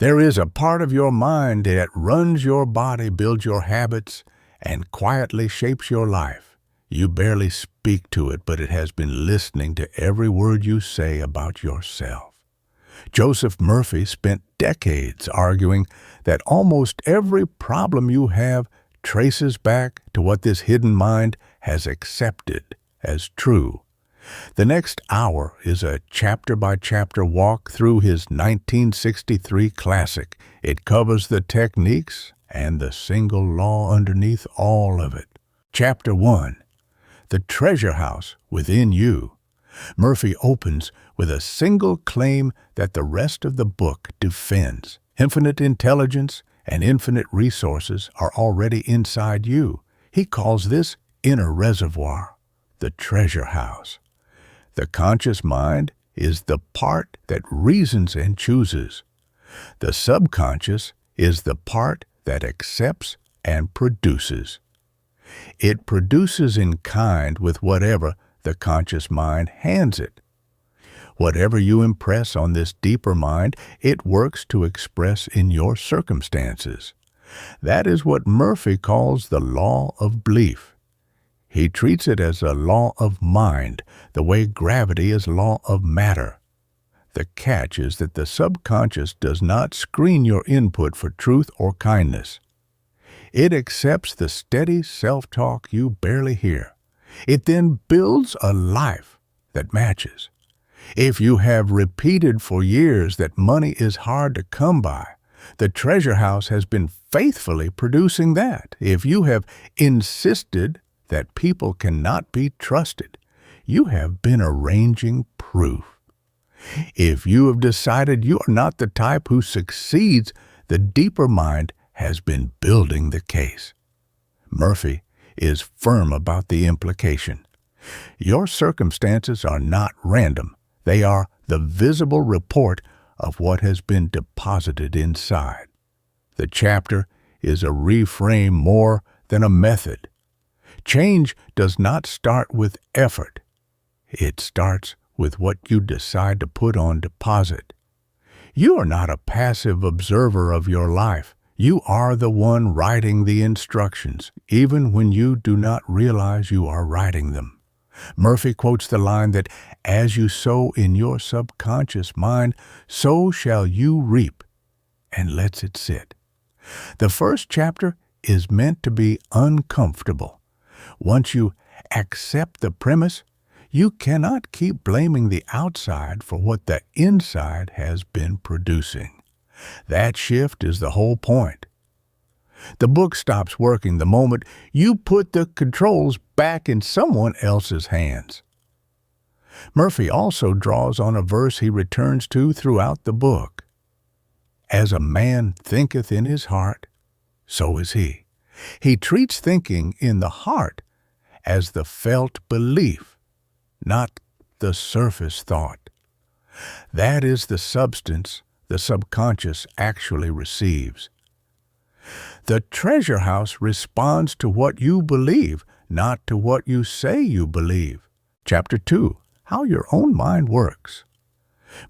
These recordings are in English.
There is a part of your mind that runs your body, builds your habits, and quietly shapes your life. You barely speak to it, but it has been listening to every word you say about yourself. Joseph Murphy spent decades arguing that almost every problem you have traces back to what this hidden mind has accepted as true. The next hour is a chapter-by-chapter walk through his 1963 classic. It covers the techniques and the single law underneath all of it. Chapter 1. The Treasure House Within You. Murphy opens with a single claim that the rest of the book defends. Infinite intelligence and infinite resources are already inside you. He calls this inner reservoir, the treasure house. The conscious mind is the part that reasons and chooses. The subconscious is the part that accepts and produces. It produces in kind with whatever the conscious mind hands it. Whatever you impress on this deeper mind, it works to express in your circumstances. That is what Murphy calls the law of belief. He treats it as a law of mind, the way gravity is law of matter. The catch is that the subconscious does not screen your input for truth or kindness. It accepts the steady self-talk you barely hear. It then builds a life that matches. If you have repeated for years that money is hard to come by, the treasure house has been faithfully producing that. If you have insisted that people cannot be trusted, you have been arranging proof. If you have decided you are not the type who succeeds, the deeper mind has been building the case. Murphy is firm about the implication. Your circumstances are not random. They are the visible report of what has been deposited inside. The chapter is a reframe more than a method. Change does not start with effort. It starts with what you decide to put on deposit. You are not a passive observer of your life. You are the one writing the instructions, even when you do not realize you are writing them. Murphy quotes the line that, "As you sow in your subconscious mind, so shall you reap," and lets it sit. The first chapter is meant to be uncomfortable. Once you accept the premise, you cannot keep blaming the outside for what the inside has been producing. That shift is the whole point. The book stops working the moment you put the controls back in someone else's hands. Murphy also draws on a verse he returns to throughout the book. As a man thinketh in his heart, so is he. He treats thinking in the heart as the felt belief, not the surface thought. That is the substance the subconscious actually receives. The treasure house responds to what you believe, not to what you say you believe. Chapter 2, How Your Own Mind Works.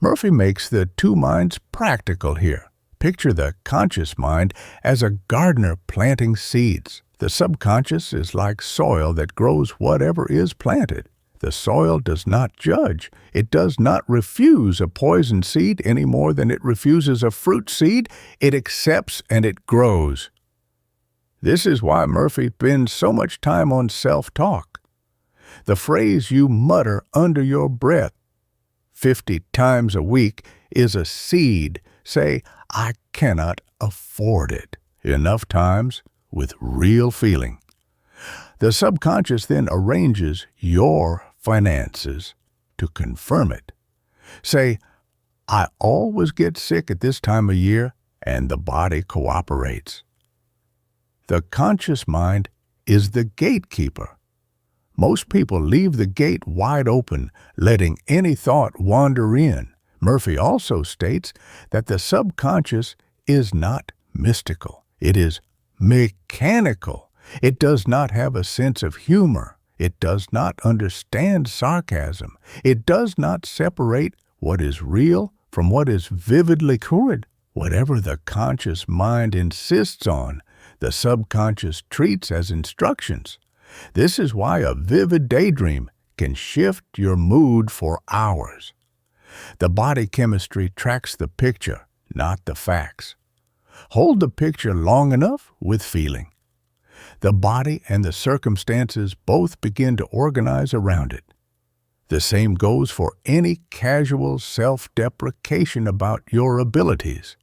Murphy makes the two minds practical here. Picture the conscious mind as a gardener planting seeds. The subconscious is like soil that grows whatever is planted. The soil does not judge. It does not refuse a poison seed any more than it refuses a fruit seed. It accepts and it grows. This is why Murphy spends so much time on self-talk. The phrase you mutter under your breath 50 times a week is a seed. Say, "I cannot afford it," enough times with real feeling. The subconscious then arranges your finances to confirm it. Say, "I always get sick at this time of year," and the body cooperates. The conscious mind is the gatekeeper. Most people leave the gate wide open, letting any thought wander in. Murphy also states that the subconscious is not mystical. It is mechanical. It does not have a sense of humor. It does not understand sarcasm. It does not separate what is real from what is vividly current. Whatever the conscious mind insists on, the subconscious treats as instructions. This is why a vivid daydream can shift your mood for hours. The body chemistry tracks the picture, not the facts. Hold the picture long enough with feeling. The body and the circumstances both begin to organize around it. The same goes for any casual self-deprecation about your abilities.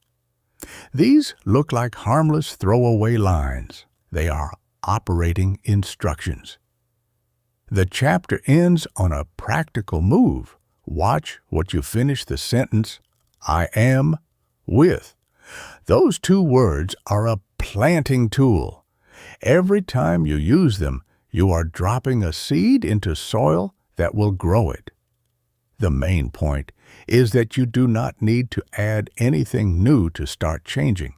These look like harmless throwaway lines. They are operating instructions. The chapter ends on a practical move. Watch what you finish the sentence, I am with. Those two words are a planting tool. Every time you use them, you are dropping a seed into soil that will grow it. The main point is that you do not need to add anything new to start changing.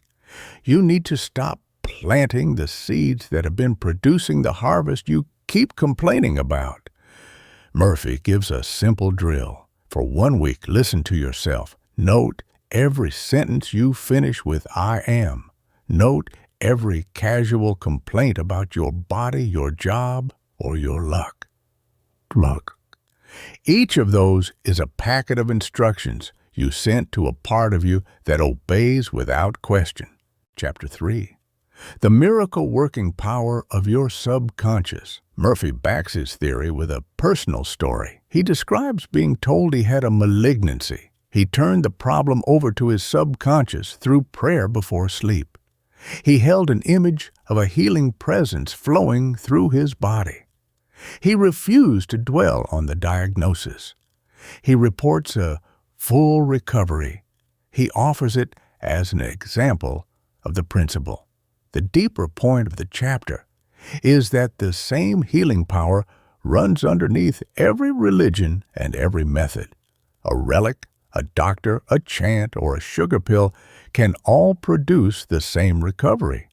You need to stop planting the seeds that have been producing the harvest you keep complaining about. Murphy gives a simple drill. For 1 week, listen to yourself. Note every sentence you finish with I am. Note every casual complaint about your body, your job, or your luck. Each of those is a packet of instructions you sent to a part of you that obeys without question. Chapter 3. The miracle working power of your subconscious. Murphy backs his theory with a personal story. He describes being told he had a malignancy. He turned the problem over to his subconscious through prayer before sleep. He held an image of a healing presence flowing through his body. He refused to dwell on the diagnosis. He reports a full recovery. He offers it as an example of the principle. The deeper point of the chapter is that the same healing power runs underneath every religion and every method. A relic, a doctor, a chant, or a sugar pill can all produce the same recovery.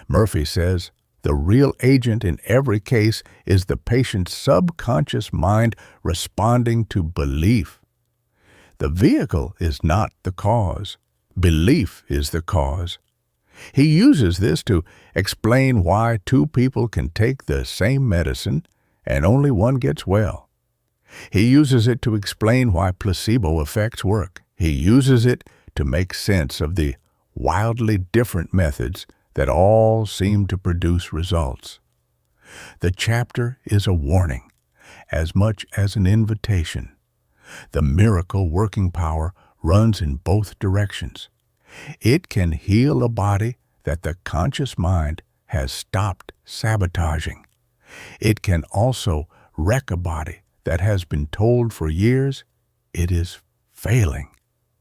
Murphy says the real agent in every case is the patient's subconscious mind responding to belief. The vehicle is not the cause. Belief is the cause. He uses this to explain why two people can take the same medicine and only one gets well. He uses it to explain why placebo effects work. He uses it to make sense of the wildly different methods that all seem to produce results. The chapter is a warning, as much as an invitation. The miracle working power runs in both directions. It can heal a body that the conscious mind has stopped sabotaging. It can also wreck a body that has been told for years it is failing.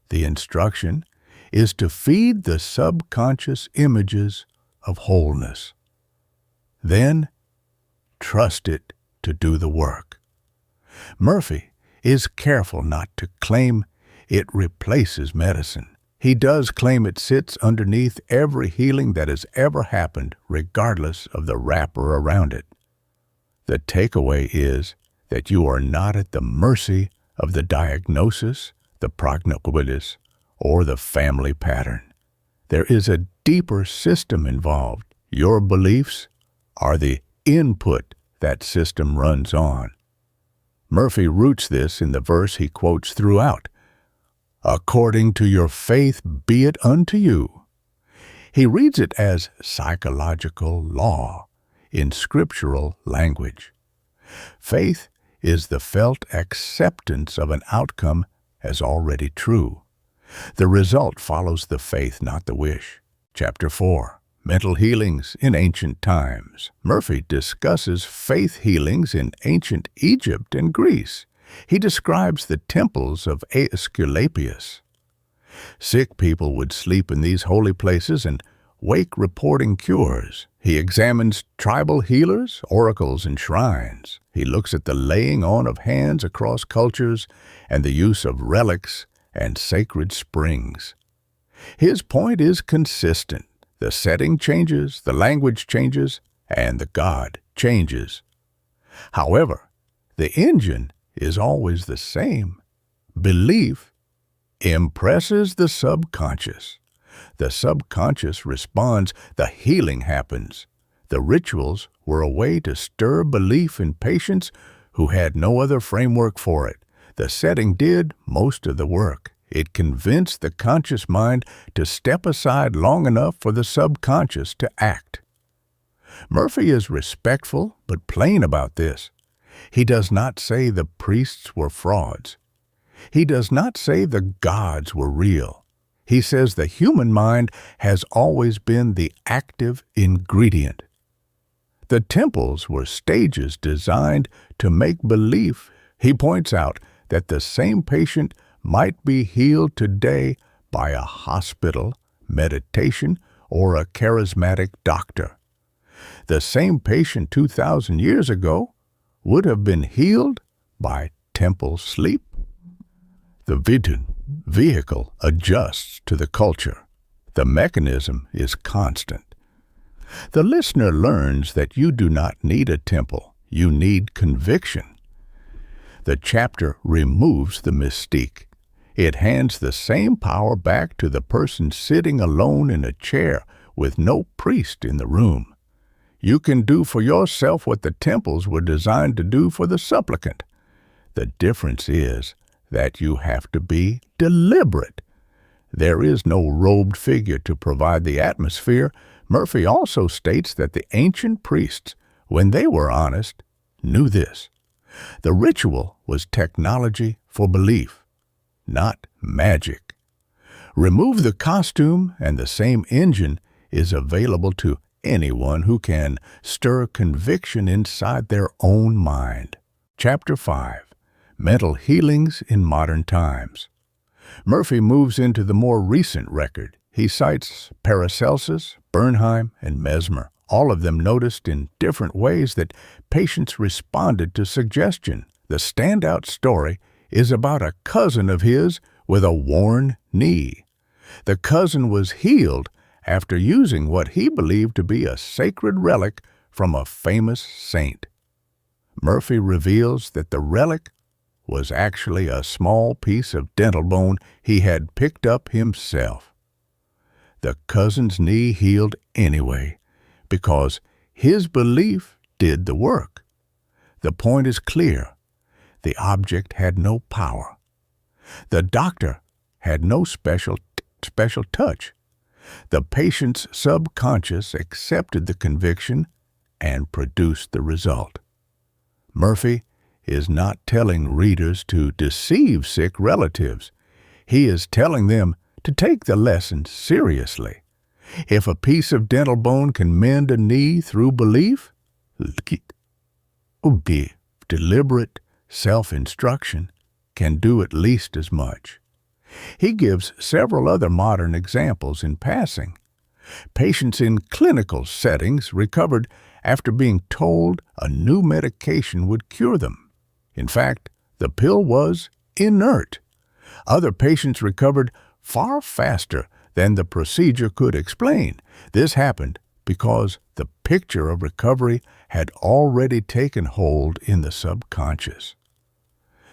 The instruction is to feed the subconscious images of wholeness. Then trust it to do the work. Murphy is careful not to claim it replaces medicine. He does claim it sits underneath every healing that has ever happened, regardless of the wrapper around it. The takeaway is that you are not at the mercy of the diagnosis, the prognosis, or the family pattern. There is a deeper system involved. Your beliefs are the input that system runs on. Murphy roots this in the verse he quotes throughout. According to your faith be it unto you. He reads it as psychological law in scriptural language. Faith is the felt acceptance of an outcome as already true. The result follows the faith, not the wish. Chapter 4. Mental healings in ancient times. Murphy discusses faith healings in ancient Egypt and Greece. He describes the temples of Aesculapius. Sick people would sleep in these holy places and wake reporting cures. He examines tribal healers, oracles, and shrines. He looks at the laying on of hands across cultures and the use of relics and sacred springs. His point is consistent. The setting changes, the language changes, and the God changes. However, the engine is always the same. Belief impresses the subconscious. The subconscious responds, the healing happens. The rituals were a way to stir belief in patients who had no other framework for it. The setting did most of the work. It convinced the conscious mind to step aside long enough for the subconscious to act. Murphy is respectful but plain about this. He does not say the priests were frauds. He does not say the gods were real. He says the human mind has always been the active ingredient. The temples were stages designed to make belief. He points out that the same patient might be healed today by a hospital, meditation, or a charismatic doctor. The same patient 2,000 years ago would have been healed by temple sleep. The vehicle adjusts to the culture. The mechanism is constant. The listener learns that you do not need a temple. You need conviction. The chapter removes the mystique. It hands the same power back to the person sitting alone in a chair with no priest in the room. You can do for yourself what the temples were designed to do for the supplicant. The difference is that you have to be deliberate. There is no robed figure to provide the atmosphere. Murphy also states that the ancient priests, when they were honest, knew this. The ritual was technology for belief, not magic. Remove the costume and the same engine is available to anyone who can stir conviction inside their own mind. Chapter 5. Mental Healings in Modern Times. Murphy moves into the more recent record. He cites Paracelsus, Bernheim, and Mesmer. All of them noticed in different ways that patients responded to suggestion. The standout story is about a cousin of his with a worn knee. The cousin was healed after using what he believed to be a sacred relic from a famous saint. Murphy reveals that the relic was actually a small piece of dental bone he had picked up himself. The cousin's knee healed anyway, because his belief did the work. The point is clear. The object had no power. The doctor had no special touch. The patient's subconscious accepted the conviction and produced the result. Murphy is not telling readers to deceive sick relatives. He is telling them to take the lesson seriously. If a piece of dental bone can mend a knee through belief, deliberate self-instruction can do at least as much. He gives several other modern examples in passing. Patients in clinical settings recovered after being told a new medication would cure them. In fact, the pill was inert. Other patients recovered far faster than the procedure could explain. This happened because the picture of recovery had already taken hold in the subconscious.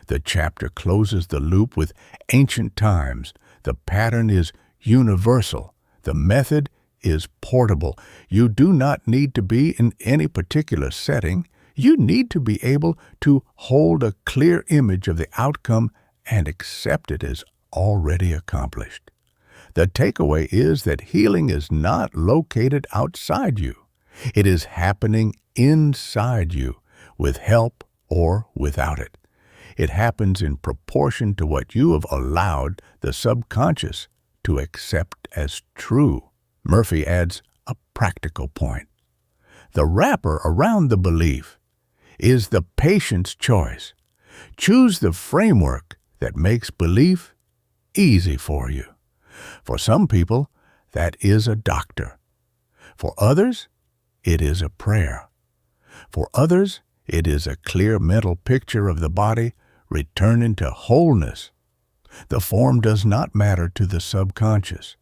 The chapter closes the loop with ancient times. The pattern is universal. The method is portable. You do not need to be in any particular setting. You need to be able to hold a clear image of the outcome and accept it as already accomplished. The takeaway is that healing is not located outside you. It is happening inside you, with help or without it. It happens in proportion to what you have allowed the subconscious to accept as true. Murphy adds a practical point. The wrapper around the belief is the patient's choice. Choose the framework that makes belief easy for you. For some people, that is a doctor. For others, it is a prayer. For others, it is a clear mental picture of the body returning to wholeness. The form does not matter to the subconscious.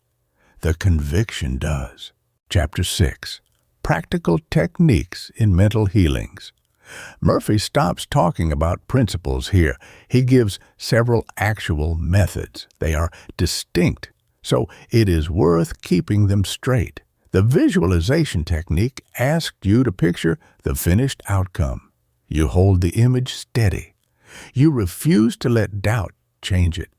The conviction does. Chapter 6. Practical Techniques in Mental Healings. Murphy stops talking about principles here. He gives several actual methods. They are distinct, So it is worth keeping them straight. The visualization technique asked you to picture the finished outcome. You hold the image steady. You refuse to let doubt change it.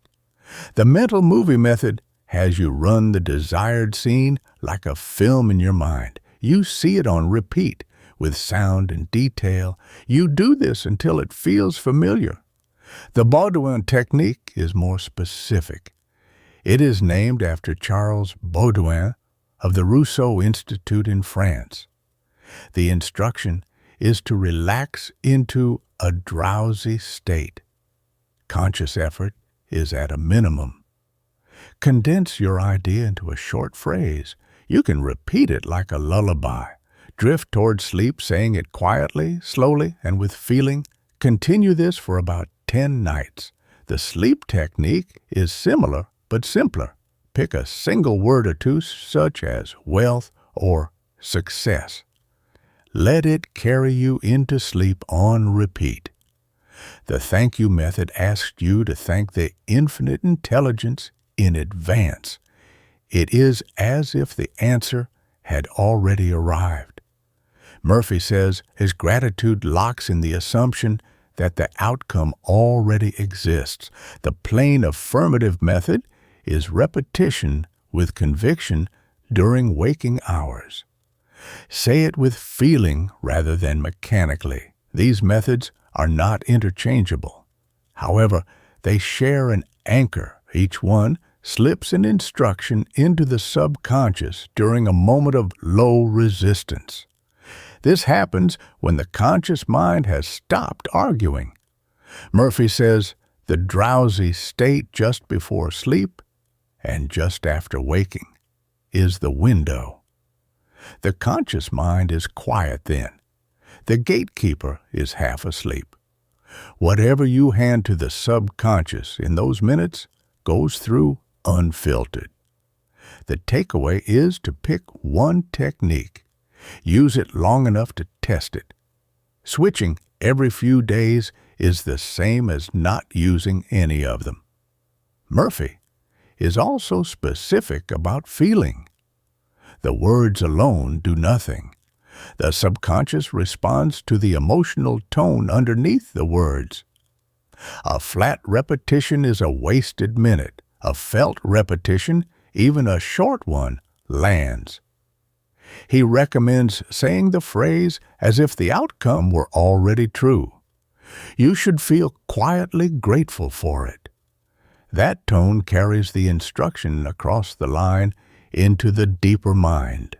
The mental movie method has you run the desired scene like a film in your mind. You see it on repeat, with sound and detail. You do this until it feels familiar. The Baudouin technique is more specific. It is named after Charles Baudouin of the Rousseau Institute in France. The instruction is to relax into a drowsy state. Conscious effort is at a minimum. Condense your idea into a short phrase. You can repeat it like a lullaby. Drift toward sleep, saying it quietly, slowly, and with feeling. Continue this for about 10 nights. The sleep technique is similar but simpler. Pick a single word or two, such as wealth or success. Let it carry you into sleep on repeat. The thank you method asks you to thank the infinite intelligence in advance. It is as if the answer had already arrived. Murphy says his gratitude locks in the assumption that the outcome already exists. The plain affirmative method is repetition with conviction during waking hours. Say it with feeling rather than mechanically. These methods are not interchangeable. However, they share an anchor. Each one slips an instruction into the subconscious during a moment of low resistance. This happens when the conscious mind has stopped arguing. Murphy says the drowsy state just before sleep and just after waking is the window. The conscious mind is quiet then. The gatekeeper is half asleep. Whatever you hand to the subconscious in those minutes goes through unfiltered. The takeaway is to pick one technique. Use it long enough to test it. Switching every few days is the same as not using any of them. Murphy is also specific about feeling. The words alone do nothing. The subconscious responds to the emotional tone underneath the words. A flat repetition is a wasted minute. A felt repetition, even a short one, lands. He recommends saying the phrase as if the outcome were already true. You should feel quietly grateful for it. That tone carries the instruction across the line into the deeper mind.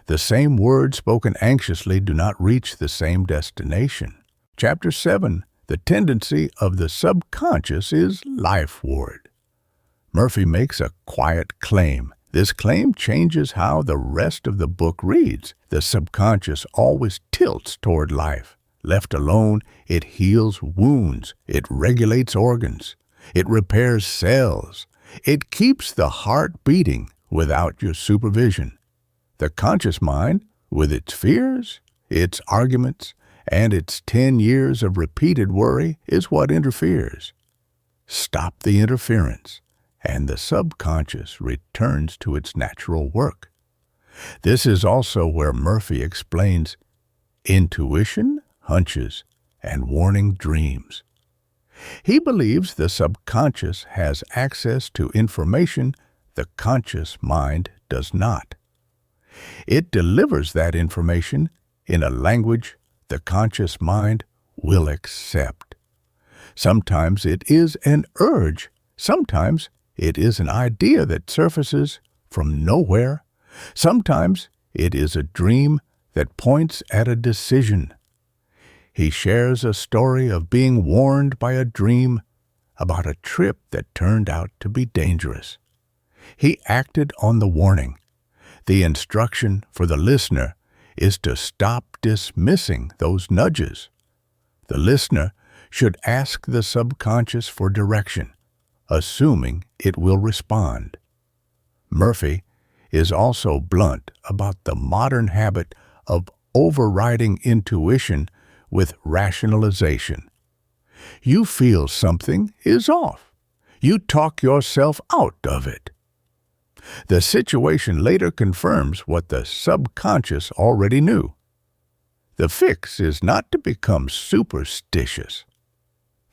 The same words spoken anxiously do not reach the same destination. Chapter 7, The Tendency of the Subconscious is Lifeward. Murphy makes a quiet claim. This claim changes how the rest of the book reads. The subconscious always tilts toward life. Left alone, it heals wounds. It regulates organs. It repairs cells. It keeps the heart beating without your supervision. The conscious mind, with its fears, its arguments, and its 10 years of repeated worry, is what interferes. Stop the interference, and the subconscious returns to its natural work. This is also where Murphy explains intuition, hunches, and warning dreams. He believes the subconscious has access to information the conscious mind does not. It delivers that information in a language the conscious mind will accept. Sometimes it is an urge. Sometimes it is an idea that surfaces from nowhere. Sometimes it is a dream that points at a decision. He shares a story of being warned by a dream about a trip that turned out to be dangerous. He acted on the warning. The instruction for the listener is to stop dismissing those nudges. The listener should ask the subconscious for direction, assuming it will respond. Murphy is also blunt about the modern habit of overriding intuition with rationalization. You feel something is off. You talk yourself out of it. The situation later confirms what the subconscious already knew. The fix is not to become superstitious.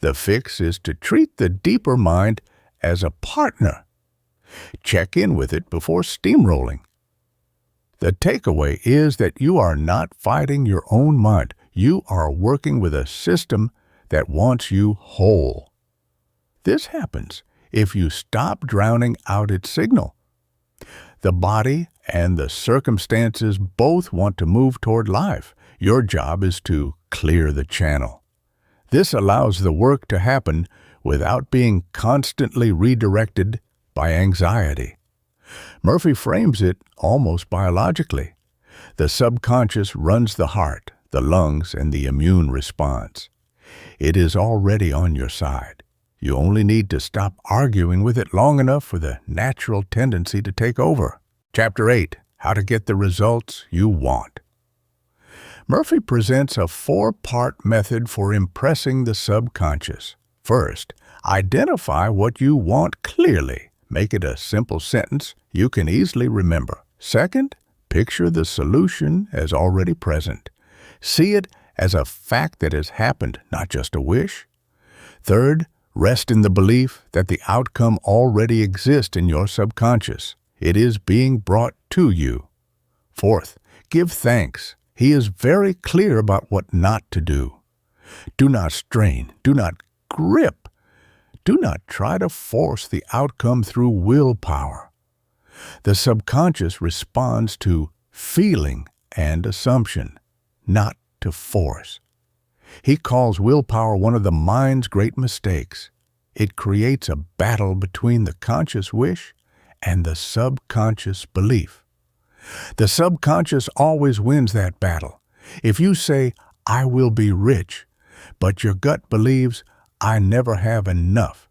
The fix is to treat the deeper mind as a partner. Check in with it before steamrolling. The takeaway is that you are not fighting your own mind. You are working with a system that wants you whole. This happens if you stop drowning out its signal. The body and the circumstances both want to move toward life. Your job is to clear the channel. This allows the work to happen without being constantly redirected by anxiety. Murphy frames it almost biologically. The subconscious runs the heart, the lungs, and the immune response. It is already on your side. You only need to stop arguing with it long enough for the natural tendency to take over. Chapter 8. How to get the results you want. Murphy presents a 4-part method for impressing the subconscious. First, identify what you want clearly. Make it a simple sentence you can easily remember. Second, picture the solution as already present. See it as a fact that has happened, not just a wish. Third, rest in the belief that the outcome already exists in your subconscious. It is being brought to you. Fourth, give thanks. He is very clear about what not to do. Do not strain. Do not grip. Do not try to force the outcome through willpower. The subconscious responds to feeling and assumption, not to force. He calls willpower one of the mind's great mistakes. It creates a battle between the conscious wish and the subconscious belief. The subconscious always wins that battle. If you say, "I will be rich," but your gut believes, "I never have enough,"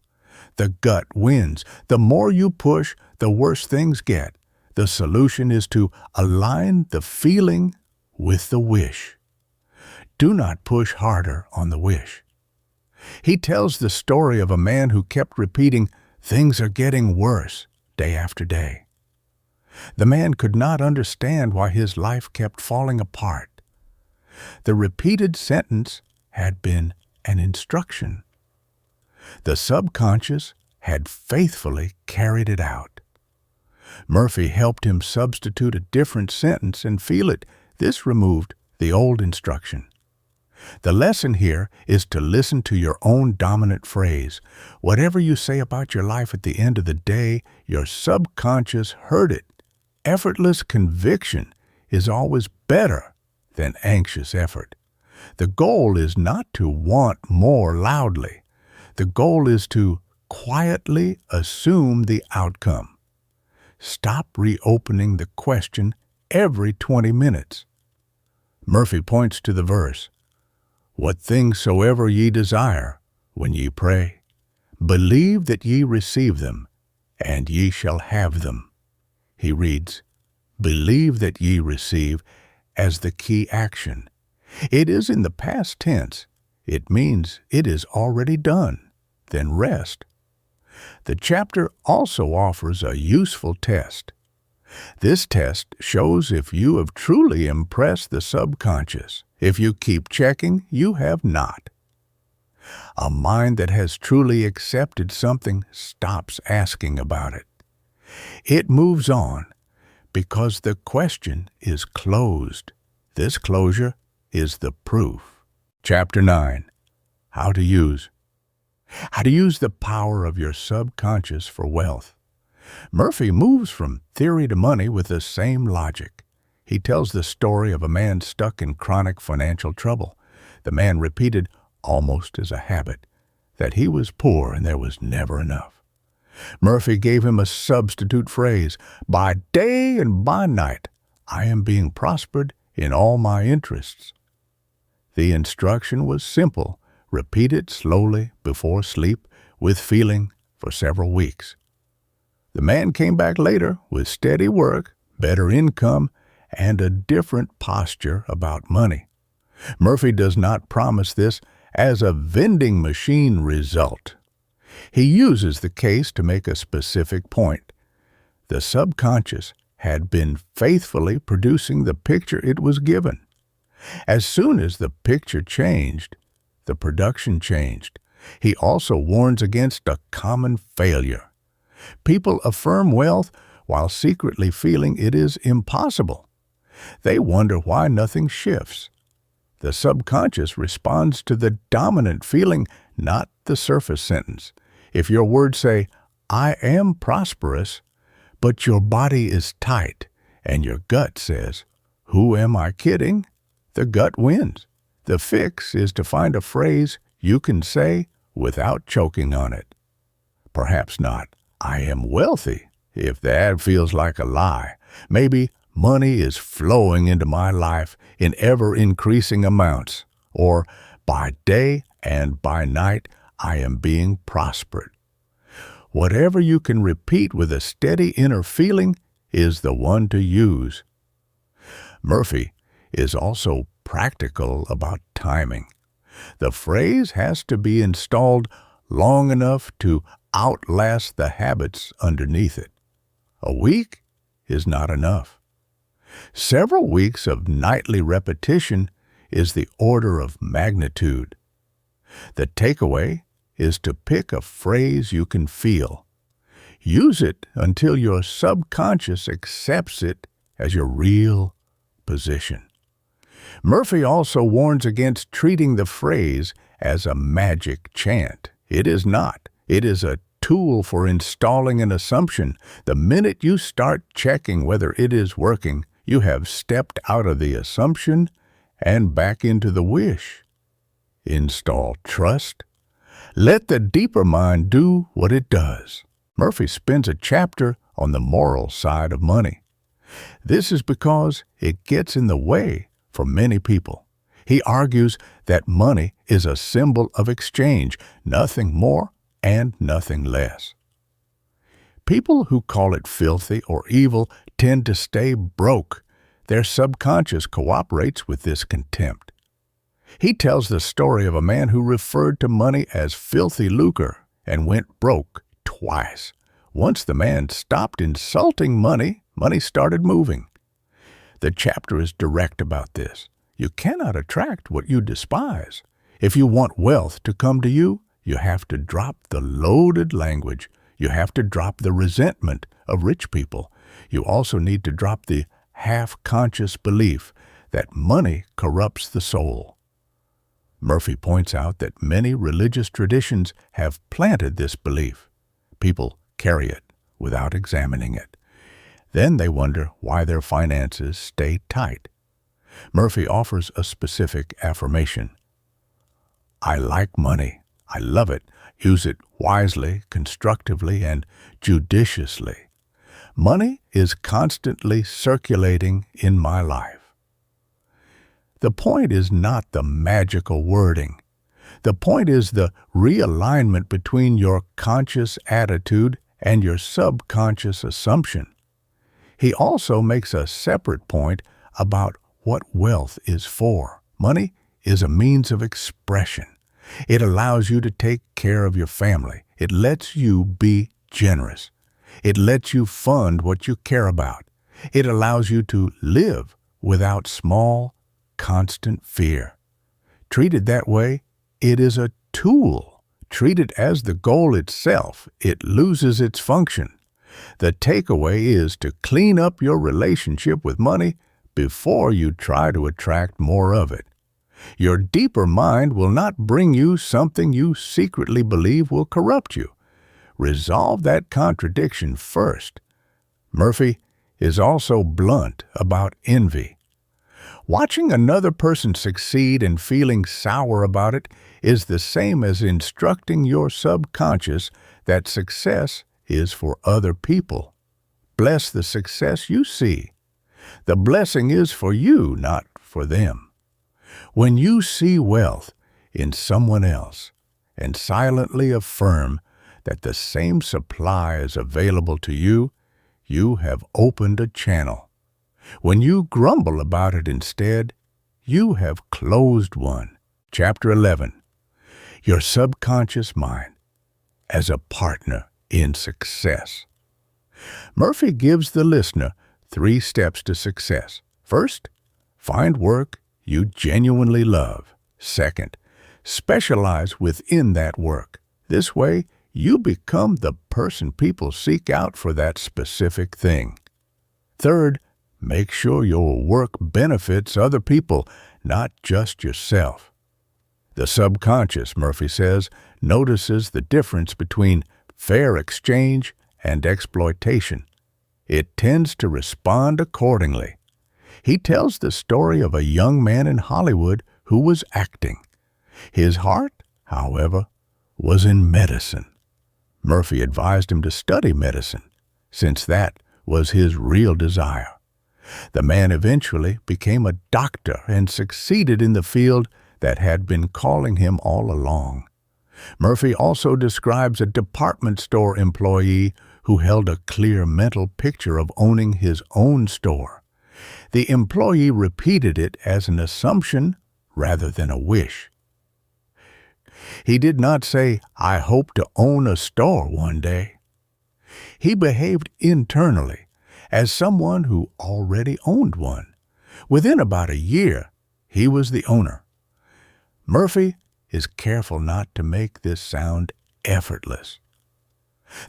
the gut wins. The more you push, the worse things get. The solution is to align the feeling with the wish. Do not push harder on the wish. He tells the story of a man who kept repeating, "Things are getting worse," day after day. The man could not understand why his life kept falling apart. The repeated sentence had been an instruction. The subconscious had faithfully carried it out. Murphy helped him substitute a different sentence and feel it. This removed the old instruction. The lesson here is to listen to your own dominant phrase. Whatever you say about your life at the end of the day, your subconscious heard it. Effortless conviction is always better than anxious effort. The goal is not to want more loudly. The goal is to quietly assume the outcome. Stop reopening the question every 20 minutes. Murphy points to the verse, "What things soever ye desire, when ye pray, believe that ye receive them, and ye shall have them." He reads, "Believe that ye receive," as the key action. It is in the past tense. It means it is already done. Then rest. The chapter also offers a useful test. This test shows if you have truly impressed the subconscious. If you keep checking, you have not. A mind that has truly accepted something stops asking about it. It moves on because the question is closed. This closure is the proof. Chapter 9. How to use the power of your subconscious for wealth. Murphy moves from theory to money with the same logic. He tells the story of a man stuck in chronic financial trouble. The man repeated, almost as a habit, that he was poor and there was never enough. Murphy gave him a substitute phrase, "By day and by night, I am being prospered in all my interests." The instruction was simple. Repeat it slowly before sleep with feeling for several weeks. The man came back later with steady work, better income, and a different posture about money. Murphy does not promise this as a vending machine result. He uses the case to make a specific point. The subconscious had been faithfully producing the picture it was given. As soon as the picture changed, the production changed. He also warns against a common failure. People affirm wealth while secretly feeling it is impossible. They wonder why nothing shifts. The subconscious responds to the dominant feeling, not the surface sentence. If your words say, "I am prosperous," but your body is tight and your gut says, "Who am I kidding?" the gut wins. The fix is to find a phrase you can say without choking on it. Perhaps not, "I am wealthy," if that feels like a lie. Maybe, "Money is flowing into my life in ever-increasing amounts," or "By day and by night I am being prospered." Whatever you can repeat with a steady inner feeling is the one to use. Murphy is also practical about timing. The phrase has to be installed long enough to outlast the habits underneath it. A week is not enough. Several weeks of nightly repetition is the order of magnitude. The takeaway is to pick a phrase you can feel. Use it until your subconscious accepts it as your real position. Murphy also warns against treating the phrase as a magic chant. It is not. It is a tool for installing an assumption. The minute you start checking whether it is working, you have stepped out of the assumption and back into the wish. Install trust. Let the deeper mind do what it does. Murphy spends a chapter on the moral side of money. This is because it gets in the way for many people. He argues that money is a symbol of exchange, nothing more and nothing less. People who call it filthy or evil tend to stay broke. Their subconscious cooperates with this contempt. He tells the story of a man who referred to money as filthy lucre and went broke twice. Once the man stopped insulting money, money started moving. The chapter is direct about this. You cannot attract what you despise. If you want wealth to come to you, you have to drop the loaded language. You have to drop the resentment of rich people. You also need to drop the half-conscious belief that money corrupts the soul. Murphy points out that many religious traditions have planted this belief. People carry it without examining it. Then they wonder why their finances stay tight. Murphy offers a specific affirmation. "I like money. I love it. Use it wisely, constructively, and judiciously. Money is constantly circulating in my life." The point is not the magical wording. The point is the realignment between your conscious attitude and your subconscious assumption. He also makes a separate point about what wealth is for. Money is a means of expression. It allows you to take care of your family. It lets you be generous. It lets you fund what you care about. It allows you to live without small, constant fear. Treated that way, it is a tool. Treated as the goal itself, it loses its function. The takeaway is to clean up your relationship with money before you try to attract more of it. Your deeper mind will not bring you something you secretly believe will corrupt you. Resolve that contradiction first. Murphy is also blunt about envy. Watching another person succeed and feeling sour about it is the same as instructing your subconscious that success is for other people. Bless the success you see. The blessing is for you, not for them. When you see wealth in someone else and silently affirm that the same supply is available to you, you have opened a channel. When you grumble about it instead, you have closed one. Chapter 11. Your subconscious mind as a partner in success. Murphy gives the listener 3 steps to success. First, find work you genuinely love. Second, specialize within that work. This way, you become the person people seek out for that specific thing. Third, make sure your work benefits other people, not just yourself. The subconscious, Murphy says, notices the difference between fair exchange and exploitation. It tends to respond accordingly. He tells the story of a young man in Hollywood who was acting. His heart, however, was in medicine. Murphy advised him to study medicine, since that was his real desire. The man eventually became a doctor and succeeded in the field that had been calling him all along. Murphy also describes a department store employee who held a clear mental picture of owning his own store. The employee repeated it as an assumption rather than a wish. He did not say, "I hope to own a store one day." He behaved internally as someone who already owned one. Within about a year, he was the owner. Murphy is careful not to make this sound effortless.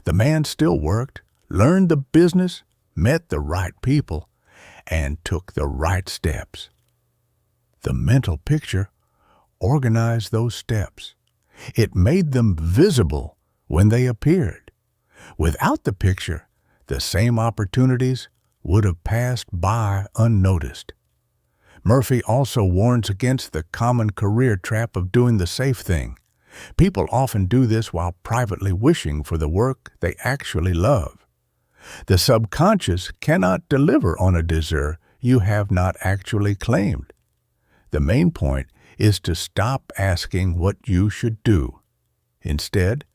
The man still worked, learned the business, met the right people, and took the right steps. The mental picture organized those steps. It made them visible when they appeared. Without the picture, the same opportunities would have passed by unnoticed. Murphy also warns against the common career trap of doing the safe thing. People often do this while privately wishing for the work they actually love. The subconscious cannot deliver on a desire you have not actually claimed. The main point is to stop asking what you should do. Instead,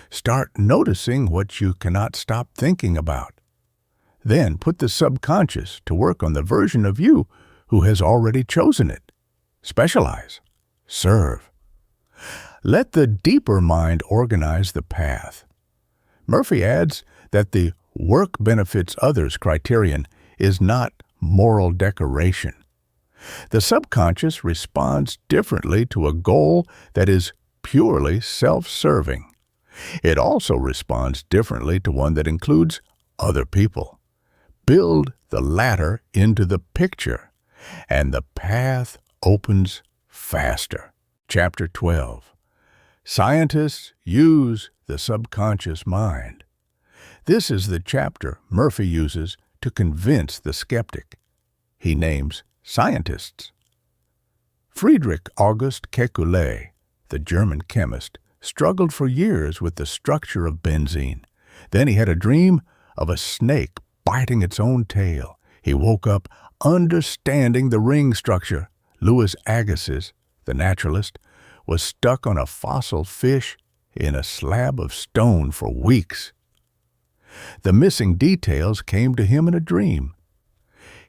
start noticing what you cannot stop thinking about. Then put the subconscious to work on the version of you who has already chosen it. Specialize. Serve. Let the deeper mind organize the path. Murphy adds that the work benefits others criterion is not moral decoration. The subconscious responds differently to a goal that is purely self-serving. It also responds differently to one that includes other people. Build the latter into the picture, and the path opens faster. Chapter 12. Scientists use the subconscious mind. This is the chapter Murphy uses to convince the skeptic. He names scientists. Friedrich August Kekulé, the German chemist, struggled for years with the structure of benzene. Then he had a dream of a snake biting its own tail. He woke up understanding the ring structure. Louis Agassiz, the naturalist, was stuck on a fossil fish in a slab of stone for weeks. The missing details came to him in a dream.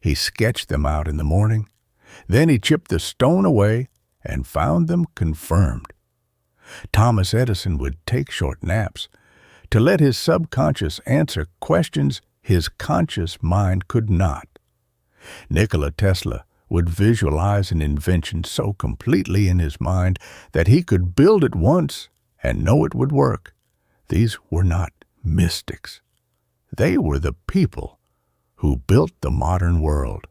He sketched them out in the morning. Then he chipped the stone away and found them confirmed. Thomas Edison would take short naps to let his subconscious answer questions his conscious mind could not. Nikola Tesla would visualize an invention so completely in his mind that he could build it once and know it would work. These were not mystics. They were the people who built the modern world.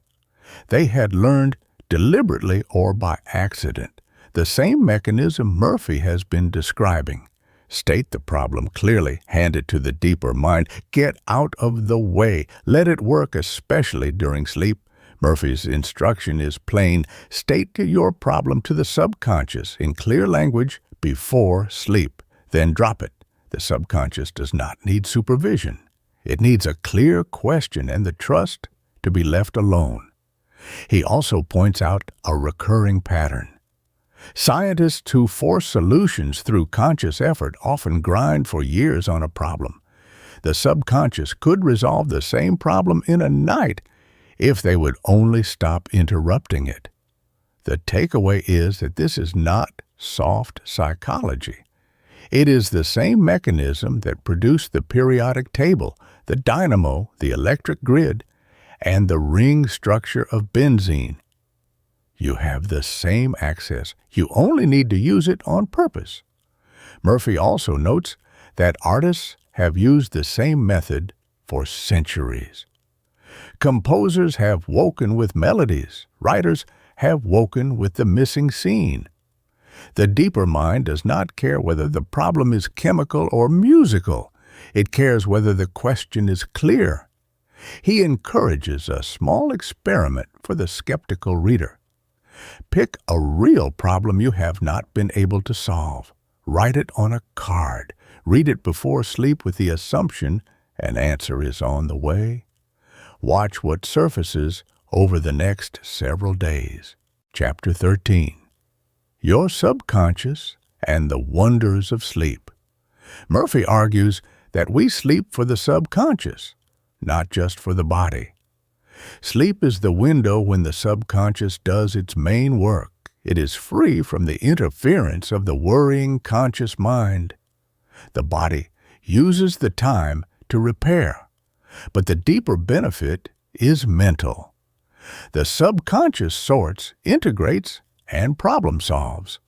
They had learned, deliberately or by accident, the same mechanism Murphy has been describing. State the problem clearly, hand it to the deeper mind, get out of the way, let it work, especially during sleep. Murphy's instruction is plain: state your problem to the subconscious in clear language before sleep, then drop it. The subconscious does not need supervision. It needs a clear question and the trust to be left alone. He also points out a recurring pattern. Scientists who force solutions through conscious effort often grind for years on a problem. The subconscious could resolve the same problem in a night if they would only stop interrupting it. The takeaway is that this is not soft psychology. It is the same mechanism that produced the periodic table, the dynamo, the electric grid, and the ring structure of benzene. You have the same access. You only need to use it on purpose. Murphy also notes that artists have used the same method for centuries. Composers have woken with melodies. Writers have woken with the missing scene. The deeper mind does not care whether the problem is chemical or musical. It cares whether the question is clear. He encourages a small experiment for the skeptical reader. Pick a real problem you have not been able to solve. Write it on a card. Read it before sleep with the assumption an answer is on the way. Watch what surfaces over the next several days. Chapter 13. Your subconscious and the wonders of sleep. Murphy argues that we sleep for the subconscious, not just for the body. Sleep is the window when the subconscious does its main work. It is free from the interference of the worrying conscious mind. The body uses the time to repair, but the deeper benefit is mental. The subconscious sorts, integrates, and problem solves.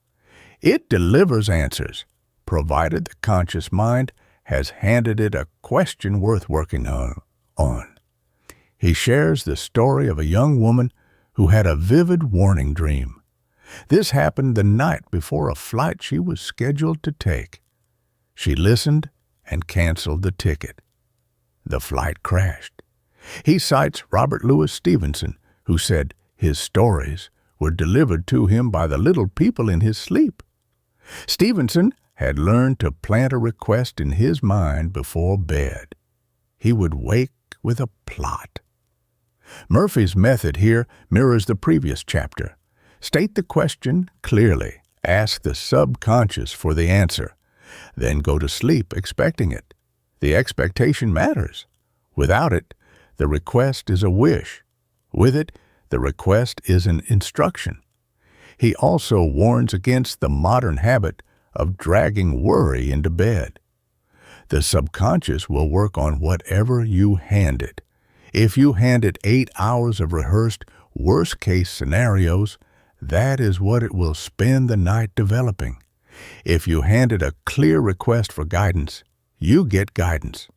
It delivers answers, provided the conscious mind has handed it a question worth working on. He shares the story of a young woman who had a vivid warning dream. This happened the night before a flight she was scheduled to take. She listened and canceled the ticket. The flight crashed. He cites Robert Louis Stevenson, who said his stories were delivered to him by the little people in his sleep. Stevenson had learned to plant a request in his mind before bed. He would wake with a plot. Murphy's method here mirrors the previous chapter. State the question clearly. Ask the subconscious for the answer. Then go to sleep expecting it. The expectation matters. Without it, the request is a wish. With it, the request is an instruction. He also warns against the modern habit of dragging worry into bed. The subconscious will work on whatever you hand it. If you hand it 8 hours of rehearsed worst-case scenarios, that is what it will spend the night developing. If you hand it a clear request for guidance, you get guidance.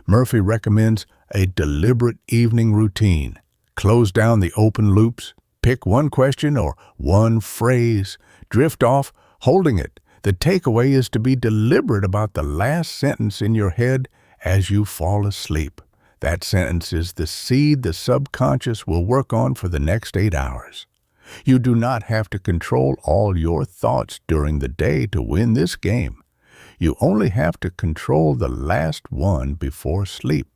Murphy recommends a deliberate evening routine. Close down the open loops. Pick one question or one phrase. Drift off, holding it. The takeaway is to be deliberate about the last sentence in your head as you fall asleep. That sentence is the seed the subconscious will work on for the next 8 hours. You do not have to control all your thoughts during the day to win this game. You only have to control the last one before sleep.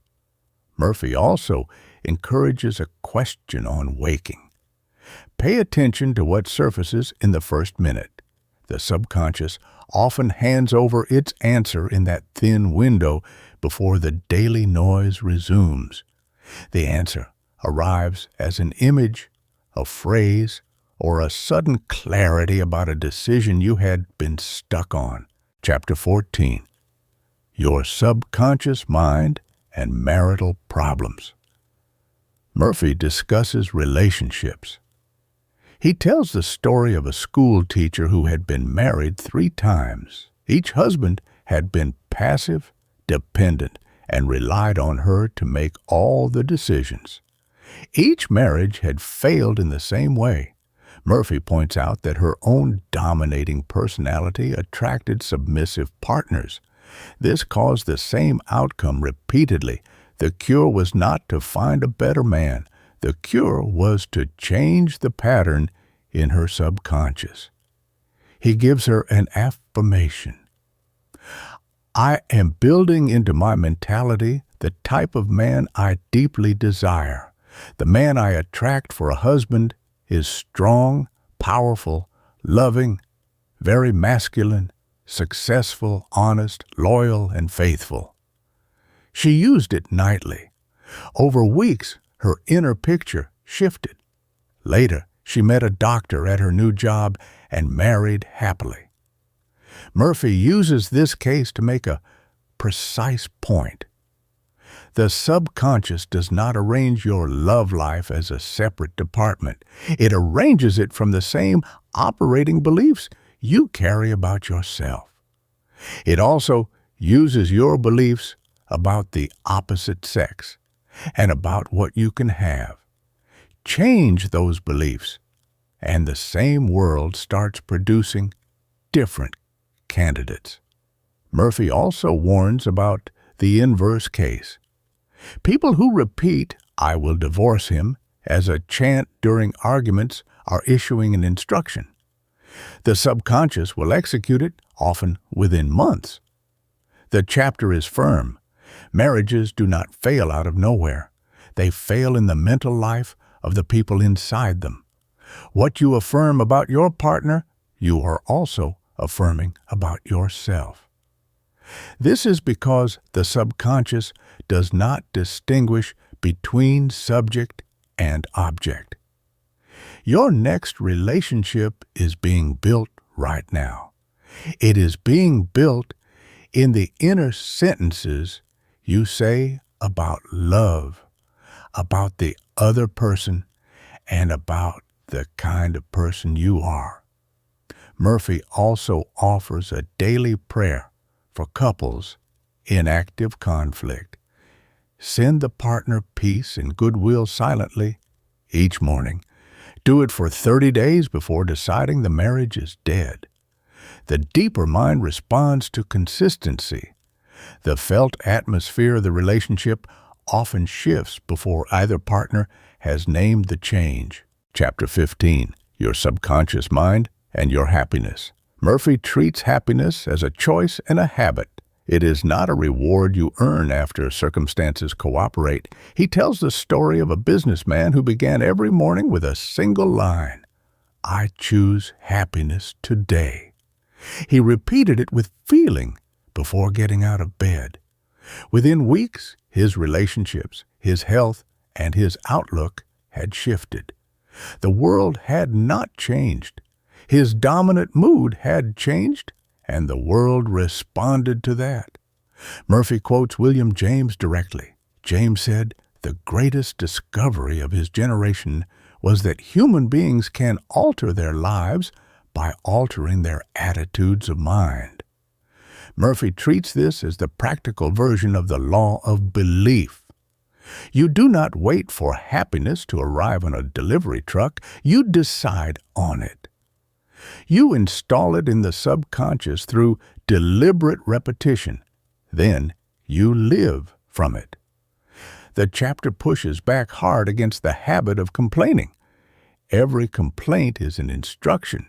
Murphy also encourages a question on waking. Pay attention to what surfaces in the first minute. The subconscious often hands over its answer in that thin window before the daily noise resumes. The answer arrives as an image, a phrase, or a sudden clarity about a decision you had been stuck on. Chapter 14. Your subconscious mind and marital problems. Murphy discusses relationships. He tells the story of a school teacher who had been married 3 times. Each husband had been passive, dependent, and relied on her to make all the decisions. Each marriage had failed in the same way. Murphy points out that her own dominating personality attracted submissive partners. This caused the same outcome repeatedly. The cure was not to find a better man. The cure was to change the pattern in her subconscious. He gives her an affirmation. I am building into my mentality the type of man I deeply desire. The man I attract for a husband is strong, powerful, loving, very masculine, successful, honest, loyal, and faithful. She used it nightly. Over weeks, her inner picture shifted. Later, she met a doctor at her new job and married happily. Murphy uses this case to make a precise point. The subconscious does not arrange your love life as a separate department. It arranges it from the same operating beliefs you carry about yourself. It also uses your beliefs about the opposite sex and about what you can have. Change those beliefs, and the same world starts producing different candidates. Murphy also warns about the inverse case. People who repeat, "I will divorce him," as a chant during arguments are issuing an instruction. The subconscious will execute it, often within months. The chapter is firm. Marriages do not fail out of nowhere. They fail in the mental life of the people inside them. What you affirm about your partner, you are also affirming about yourself. This is because the subconscious does not distinguish between subject and object. Your next relationship is being built right now. It is being built in the inner sentences you say about love, about the other person, and about the kind of person you are. Murphy also offers a daily prayer for couples in active conflict. Send the partner peace and goodwill silently each morning. Do it for 30 days before deciding the marriage is dead. The deeper mind responds to consistency. The felt atmosphere of the relationship often shifts before either partner has named the change. Chapter 15, Your Subconscious Mind and Your Happiness. Murphy treats happiness as a choice and a habit. It is not a reward you earn after circumstances cooperate. He tells the story of a businessman who began every morning with a single line, "I choose happiness today." He repeated it with feeling before getting out of bed. Within weeks, his relationships, his health, and his outlook had shifted. The world had not changed. His dominant mood had changed, and the world responded to that. Murphy quotes William James directly. James said, "The greatest discovery of his generation was that human beings can alter their lives by altering their attitudes of mind." Murphy treats this as the practical version of the law of belief. You do not wait for happiness to arrive on a delivery truck. You decide on it. You install it in the subconscious through deliberate repetition. Then you live from it. The chapter pushes back hard against the habit of complaining. Every complaint is an instruction.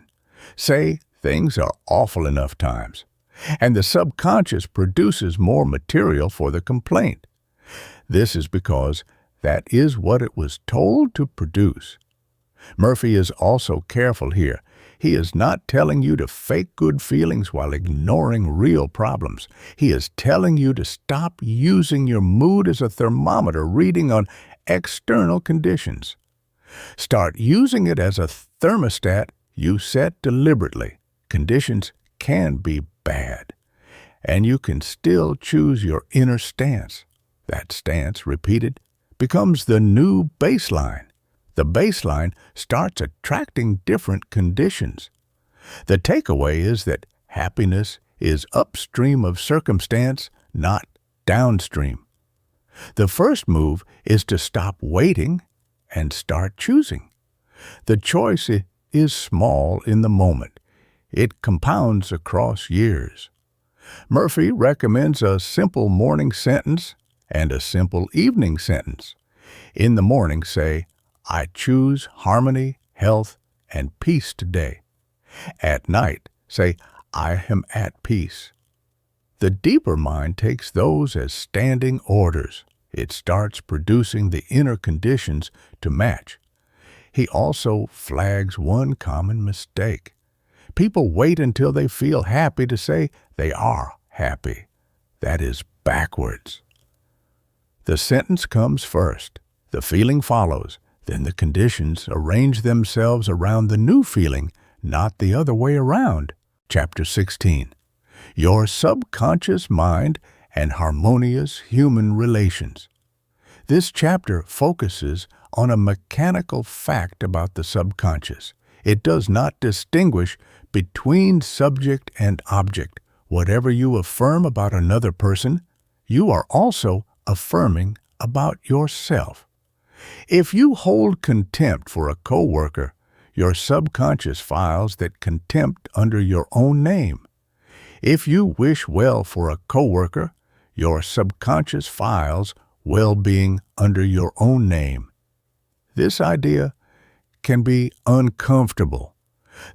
Say, "Things are awful enough times," and the subconscious produces more material for the complaint. This is because that is what it was told to produce. Murphy is also careful here. He is not telling you to fake good feelings while ignoring real problems. He is telling you to stop using your mood as a thermometer reading on external conditions. Start using it as a thermostat you set deliberately. Conditions can be bad, and you can still choose your inner stance. That stance, repeated, becomes the new baseline. The baseline starts attracting different conditions. The takeaway is that happiness is upstream of circumstance, not downstream. The first move is to stop waiting and start choosing. The choice is small in the moment. It compounds across years. Murphy recommends a simple morning sentence and a simple evening sentence. In the morning, say, "I choose harmony, health, and peace today." At night, say, "I am at peace." The deeper mind takes those as standing orders. It starts producing the inner conditions to match. He also flags one common mistake. People wait until they feel happy to say they are happy. That is backwards. The sentence comes first. The feeling follows. Then the conditions arrange themselves around the new feeling, not the other way around. Chapter 16. Your Subconscious Mind and Harmonious Human Relations. This chapter focuses on a mechanical fact about the subconscious. It does not distinguish between subject and object. Whatever you affirm about another person, you are also affirming about yourself. If you hold contempt for a coworker, your subconscious files that contempt under your own name. If you wish well for a coworker, your subconscious files well-being under your own name. This idea can be uncomfortable.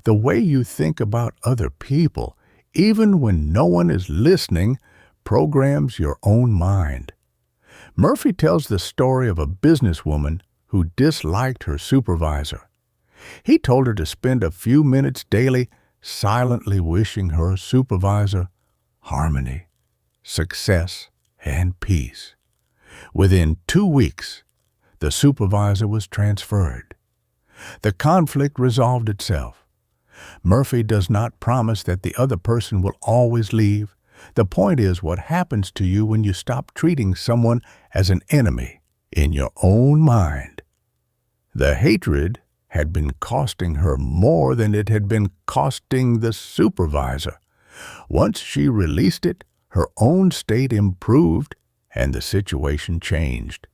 The way you think about other people, even when no one is listening, programs your own mind. Murphy tells the story of a businesswoman who disliked her supervisor. He told her to spend a few minutes daily silently wishing her supervisor harmony, success, and peace. Within 2 weeks, the supervisor was transferred. The conflict resolved itself. Murphy does not promise that the other person will always leave. The point is what happens to you when you stop treating someone as an enemy in your own mind. The hatred had been costing her more than it had been costing the supervisor. Once she released it, her own state improved and the situation changed.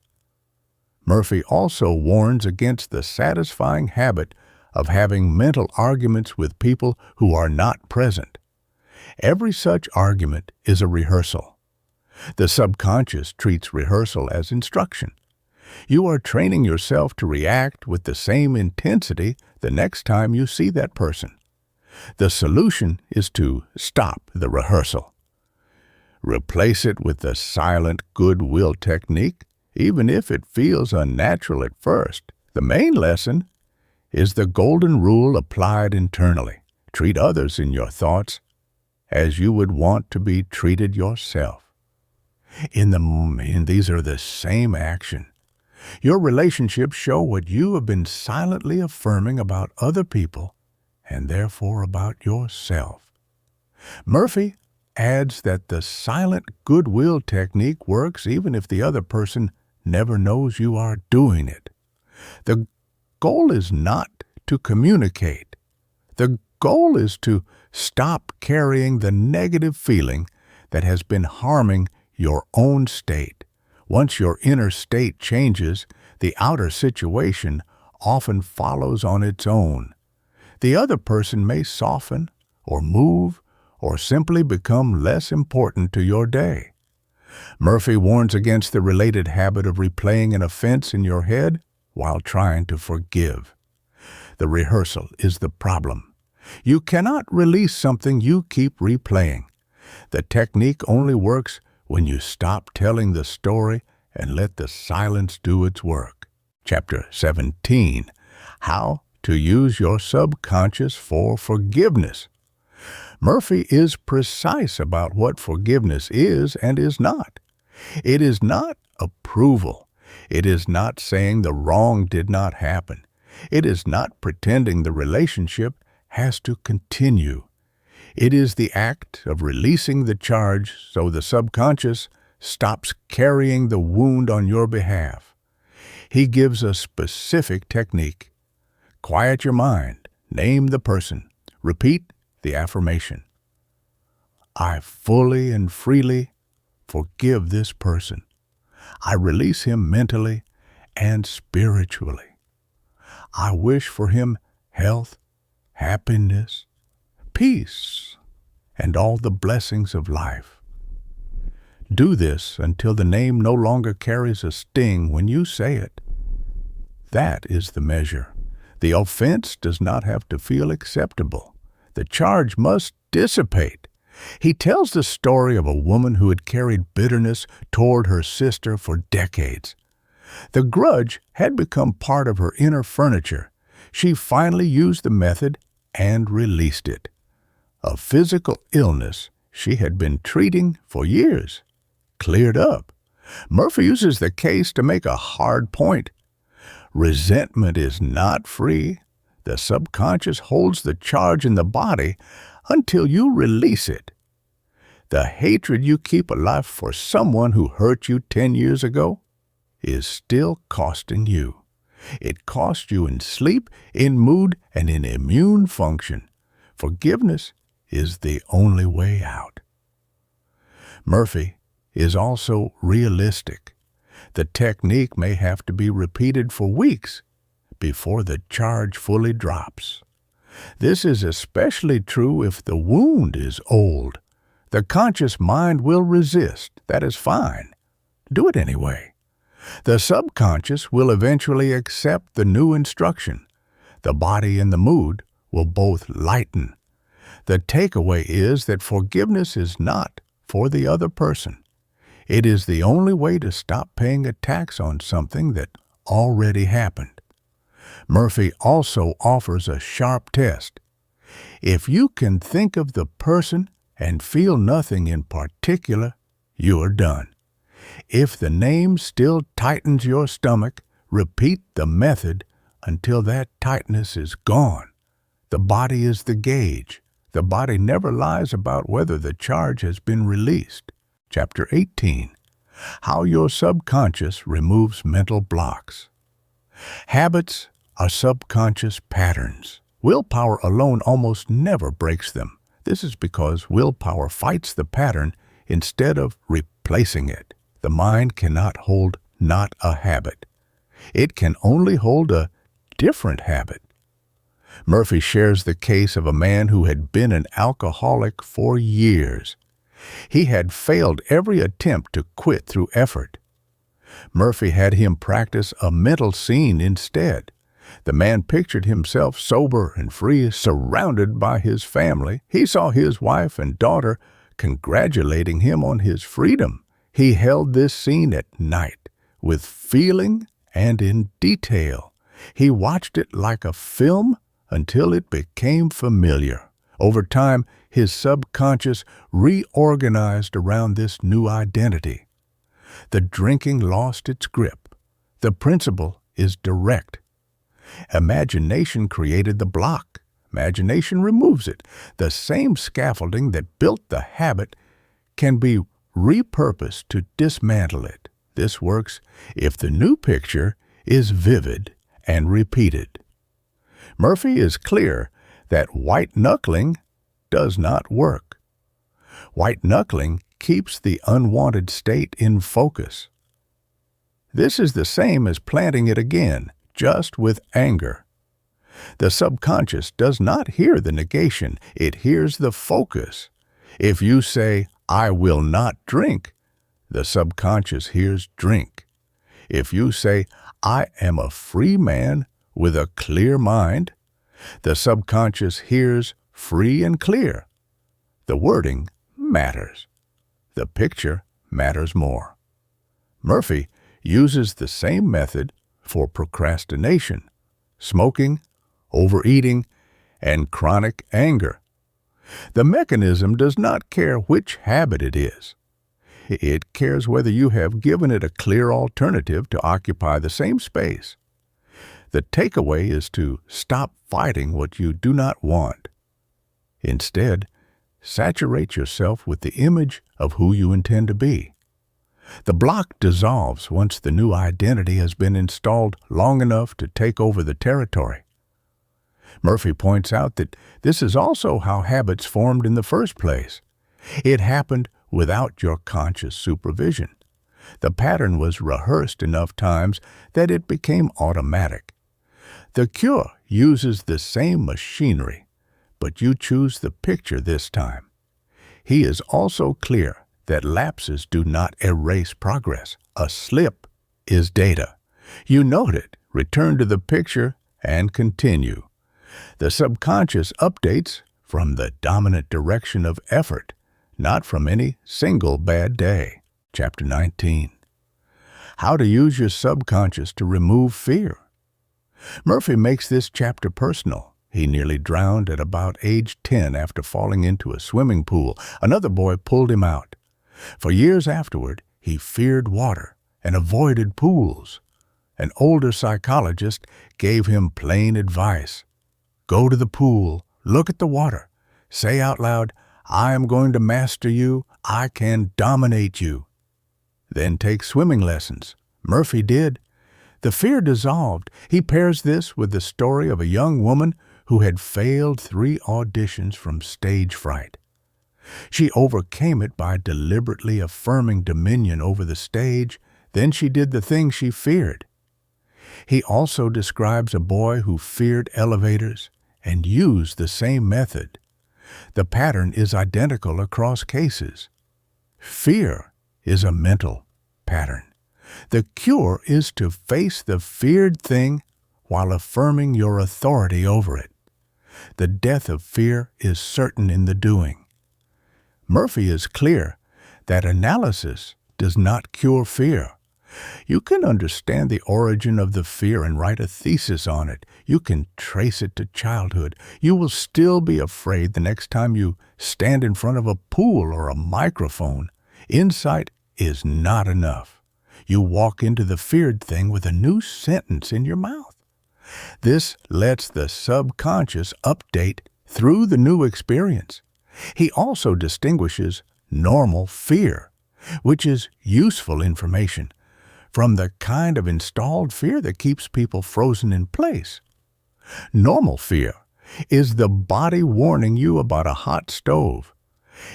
Murphy also warns against the satisfying habit of having mental arguments with people who are not present. Every such argument is a rehearsal. The subconscious treats rehearsal as instruction. You are training yourself to react with the same intensity the next time you see that person. The solution is to stop the rehearsal. Replace it with the silent goodwill technique, even if it feels unnatural at first. The main lesson is the golden rule applied internally. Treat others in your thoughts as you would want to be treated yourself. These are the same action. Your relationships show what you have been silently affirming about other people and therefore about yourself. Murphy adds that the silent goodwill technique works even if the other person never knows you are doing it. The goal is not to communicate. The goal is to stop carrying the negative feeling that has been harming your own state. Once your inner state changes, the outer situation often follows on its own. The other person may soften or move or simply become less important to your day. Murphy warns against the related habit of replaying an offense in your head while trying to forgive. The rehearsal is the problem. You cannot release something you keep replaying. The technique only works when you stop telling the story and let the silence do its work. Chapter 17, How to Use Your Subconscious for Forgiveness. Murphy is precise about what forgiveness is and is not. It is not approval. It is not saying the wrong did not happen. It is not pretending the relationship has to continue. It is the act of releasing the charge so the subconscious stops carrying the wound on your behalf. He gives a specific technique. Quiet your mind. Name the person. Repeat the affirmation. I fully and freely forgive this person. I release him mentally and spiritually. I wish for him health, happiness, peace, and all the blessings of life. Do this until the name no longer carries a sting when you say it. That is the measure. The offense does not have to feel acceptable. The charge must dissipate. He tells the story of a woman who had carried bitterness toward her sister for decades. The grudge had become part of her inner furniture. She finally used the method and released it. A physical illness she had been treating for years cleared up. Murphy uses the case to make a hard point. Resentment is not free. The subconscious holds the charge in the body until you release it. The hatred you keep alive for someone who hurt you 10 years ago is still costing you. It costs you in sleep, in mood, and in immune function. Forgiveness is the only way out. Murphy is also realistic. The technique may have to be repeated for weeks before the charge fully drops. This is especially true if the wound is old. The conscious mind will resist. That is fine. Do it anyway. The subconscious will eventually accept the new instruction. The body and the mood will both lighten. The takeaway is that forgiveness is not for the other person. It is the only way to stop paying a tax on something that already happened. Murphy also offers a sharp test. If you can think of the person and feel nothing in particular, you are done. If the name still tightens your stomach, repeat the method until that tightness is gone. The body is the gauge. The body never lies about whether the charge has been released. Chapter 18. How your subconscious removes mental blocks. Habits are subconscious patterns. Willpower alone almost never breaks them. This is because willpower fights the pattern instead of replacing it. The mind cannot hold not a habit. It can only hold a different habit. Murphy shares the case of a man who had been an alcoholic for years. He had failed every attempt to quit through effort. Murphy had him practice a mental scene instead. The man pictured himself sober and free, surrounded by his family. He saw his wife and daughter congratulating him on his freedom. He held this scene at night, with feeling and in detail. He watched it like a film until it became familiar. Over time, his subconscious reorganized around this new identity. The drinking lost its grip. The principle is direct. Imagination created the block. Imagination removes it. The same scaffolding that built the habit can be repurposed to dismantle it. This works if the new picture is vivid and repeated. Murphy is clear that white-knuckling does not work. White-knuckling keeps the unwanted state in focus. This is the same as planting it again, just with anger. The subconscious does not hear the negation, it hears the focus. If you say, "I will not drink," the subconscious hears drink. If you say, "I am a free man with a clear mind," the subconscious hears free and clear. The wording matters. The picture matters more. Murphy uses the same method for procrastination, smoking, overeating, and chronic anger. The mechanism does not care which habit it is. It cares whether you have given it a clear alternative to occupy the same space. The takeaway is to stop fighting what you do not want. Instead, saturate yourself with the image of who you intend to be. The block dissolves once the new identity has been installed long enough to take over the territory. Murphy points out that this is also how habits formed in the first place. It happened without your conscious supervision. The pattern was rehearsed enough times that it became automatic. The cure uses the same machinery, but you choose the picture this time. He is also clear that lapses do not erase progress. A slip is data. You note it, return to the picture, and continue. The subconscious updates from the dominant direction of effort, not from any single bad day. Chapter 19. How to use your subconscious to remove fear. Murphy makes this chapter personal. He nearly drowned at about age 10 after falling into a swimming pool. Another boy pulled him out. For years afterward, he feared water and avoided pools. An older psychologist gave him plain advice. Go to the pool, look at the water, say out loud, "I am going to master you, I can dominate you." Then take swimming lessons. Murphy did. The fear dissolved. He pairs this with the story of a young woman who had failed 3 auditions from stage fright. She overcame it by deliberately affirming dominion over the stage. Then she did the thing she feared. He also describes a boy who feared elevators and used the same method. The pattern is identical across cases. Fear is a mental pattern. The cure is to face the feared thing while affirming your authority over it. The death of fear is certain in the doing. Murphy is clear that analysis does not cure fear. You can understand the origin of the fear and write a thesis on it. You can trace it to childhood. You will still be afraid the next time you stand in front of a pool or a microphone. Insight is not enough. You walk into the feared thing with a new sentence in your mouth. This lets the subconscious update through the new experience. He also distinguishes normal fear, which is useful information, from the kind of installed fear that keeps people frozen in place. Normal fear is the body warning you about a hot stove.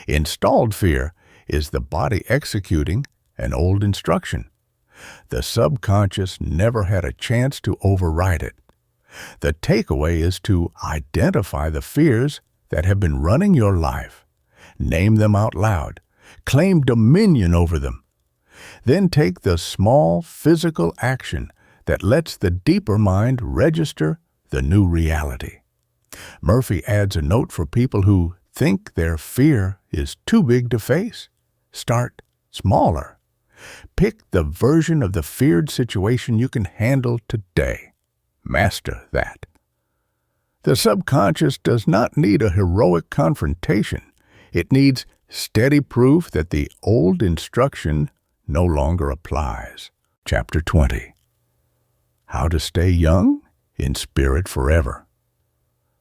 Installed fear is the body executing an old instruction. The subconscious never had a chance to override it. The takeaway is to identify the fears that have been running your life. Name them out loud. Claim dominion over them. Then take the small physical action that lets the deeper mind register the new reality. Murphy adds a note for people who think their fear is too big to face. Start smaller. Pick the version of the feared situation you can handle today. Master that. The subconscious does not need a heroic confrontation. It needs steady proof that the old instruction no longer applies. Chapter 20. How to Stay Young in Spirit Forever.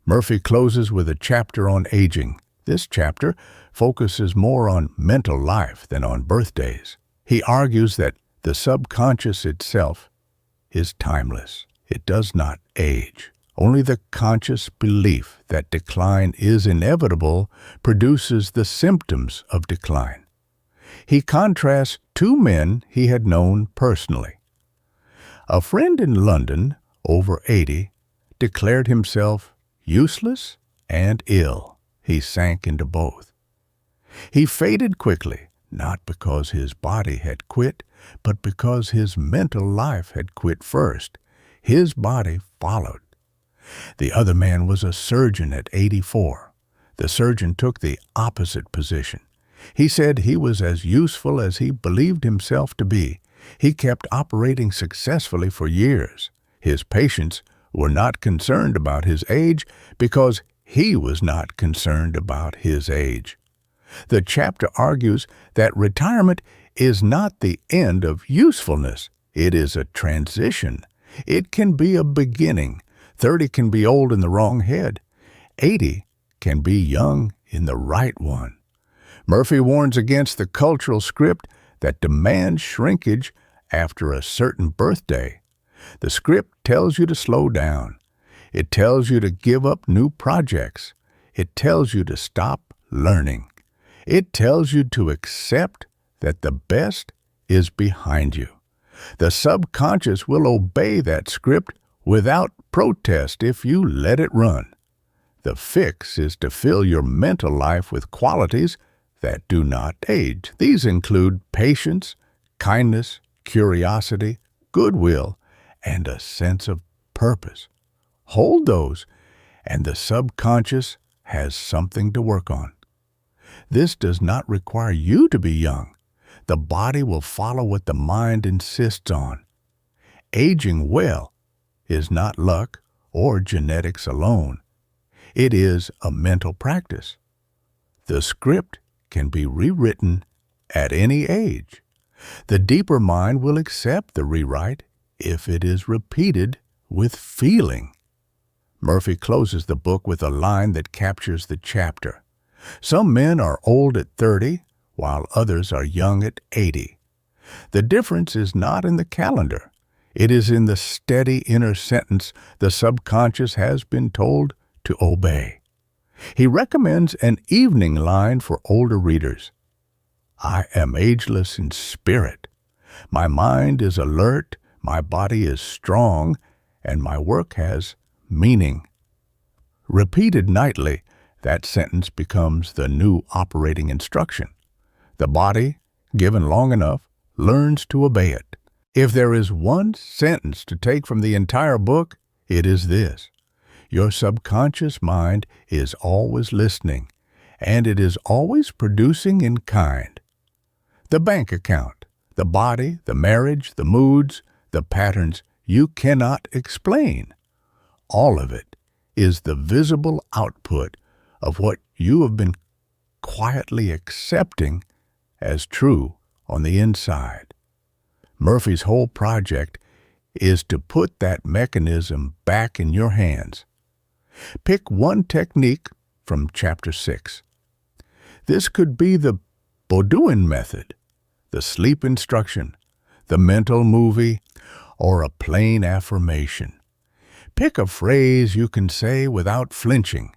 Murphy closes with a chapter on aging. This chapter focuses more on mental life than on birthdays. He argues that the subconscious itself is timeless. It does not age. Only the conscious belief that decline is inevitable produces the symptoms of decline. He contrasts 2 men he had known personally. A friend in London, over 80, declared himself useless and ill. He sank into both. He faded quickly, not because his body had quit, but because his mental life had quit first. His body followed. The other man was a surgeon at 84. The surgeon took the opposite position. He said he was as useful as he believed himself to be. He kept operating successfully for years. His patients were not concerned about his age because he was not concerned about his age. The chapter argues that retirement is not the end of usefulness. It is a transition. It can be a beginning. 30 can be old in the wrong head. 80 can be young in the right one. Murphy warns against the cultural script that demands shrinkage after a certain birthday. The script tells you to slow down. It tells you to give up new projects. It tells you to stop learning. It tells you to accept that the best is behind you. The subconscious will obey that script without protest if you let it run. The fix is to fill your mental life with qualities that do not age. These include patience, kindness, curiosity, goodwill, and a sense of purpose. Hold those, and the subconscious has something to work on. This does not require you to be young. The body will follow what the mind insists on. Aging well is not luck or genetics alone. It is a mental practice. The script can be rewritten at any age. The deeper mind will accept the rewrite if it is repeated with feeling. Murphy closes the book with a line that captures the chapter. Some men are old at 30, while others are young at 80. The difference is not in the calendar. It is in the steady inner sentence the subconscious has been told to obey. He recommends an evening line for older readers. I am ageless in spirit. My mind is alert, my body is strong, and my work has meaning. Repeated nightly, that sentence becomes the new operating instruction. The body, given long enough, learns to obey it. If there is one sentence to take from the entire book, it is this: your subconscious mind is always listening, and it is always producing in kind. The bank account, the body, the marriage, the moods, the patterns you cannot explain. All of it is the visible output of what you have been quietly accepting as true on the inside. Murphy's whole project is to put that mechanism back in your hands. Pick one technique from Chapter 6. This could be the Baudouin method, the sleep instruction, the mental movie, or a plain affirmation. Pick a phrase you can say without flinching,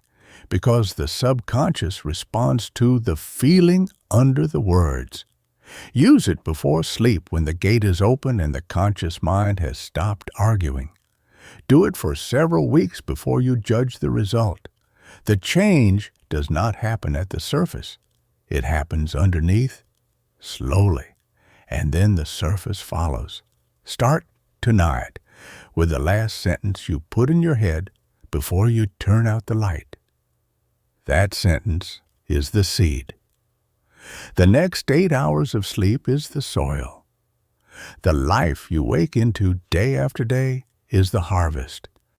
because the subconscious responds to the feeling under the words. Use it before sleep when the gate is open and the conscious mind has stopped arguing. Do it for several weeks before you judge the result. The change does not happen at the surface. It happens underneath, slowly, and then the surface follows. Start tonight with the last sentence you put in your head before you turn out the light. That sentence is the seed. The next 8 hours of sleep is the soil. The life you wake into day after day is the harvest.